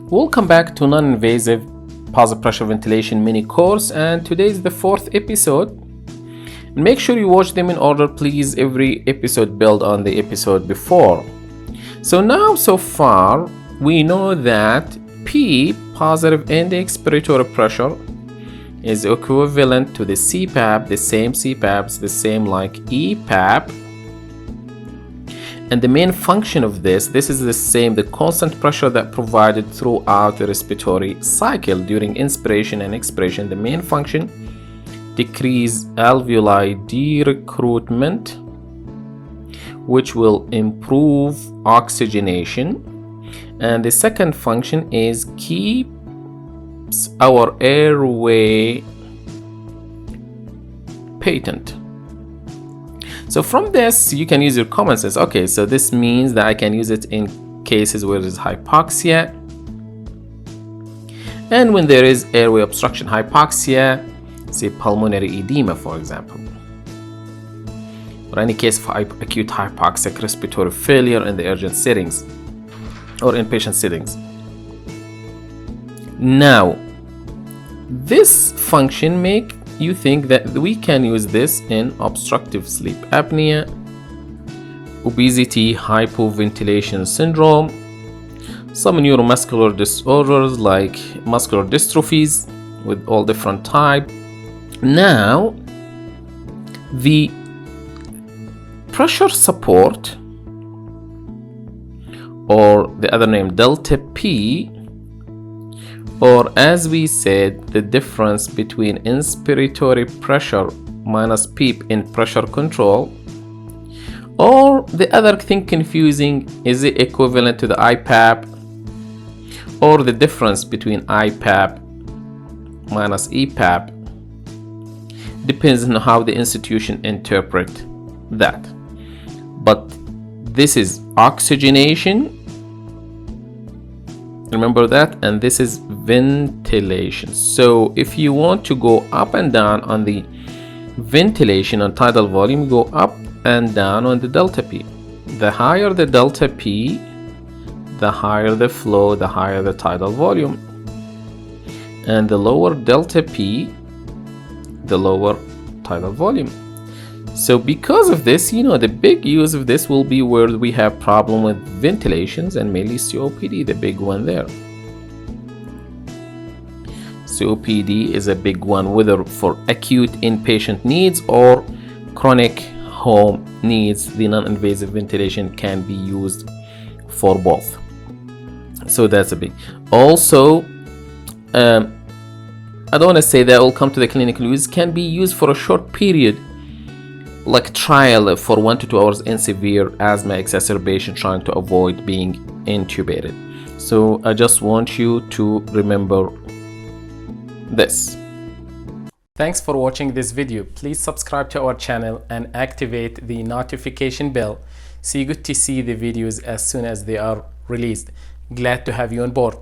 Welcome back to non-invasive positive pressure ventilation mini course, and today is the 4th episode. Make sure you watch them in order, please. Every episode build on the episode before. So far we know that P, positive end expiratory pressure, is equivalent to the CPAP, the same CPAPs, the same like EPAP. And the main function of this is the same, the constant pressure that provided throughout the respiratory cycle during inspiration and expiration. The main function, decrease alveoli derecruitment, which will improve oxygenation. And the second function is keeps our airway patent. So from this, you can use your common sense. Okay, so this means that I can use it in cases where there is hypoxia and when there is airway obstruction. Hypoxia, say pulmonary edema, for example, or any case of acute hypoxic respiratory failure in the urgent settings or inpatient settings. Now, this function make you think that we can use this in obstructive sleep apnea, obesity, hypoventilation syndrome, some neuromuscular disorders like muscular dystrophies with all different types. Now, the pressure support, or the other name delta P, or as we said, the difference between inspiratory pressure minus PEEP in pressure control, or the other thing confusing, is it equivalent to the IPAP, or the difference between IPAP minus EPAP, depends on how the institution interpret that. But this is oxygenation, remember that, and this is ventilation. So if you want to go up and down on the ventilation on tidal volume, go up and down on the delta P. The higher the delta P, the higher the flow, the higher the tidal volume, and the lower delta P, the lower tidal volume. So because of this, the big use of this will be where we have problem with ventilations, and mainly COPD, the big one there. COPD is a big one, whether for acute inpatient needs or chronic home needs. The non-invasive ventilation can be used for both. So that's a big. Also, I don't want to say that will come to the clinical use. Can be used for a short period, like trial for 1 to 2 hours in severe asthma exacerbation, trying to avoid being intubated. So I just want you to remember this. Thanks for watching this video. Please subscribe to our channel and activate the notification bell so you get to see the videos as soon as they are released. Glad to have you on board.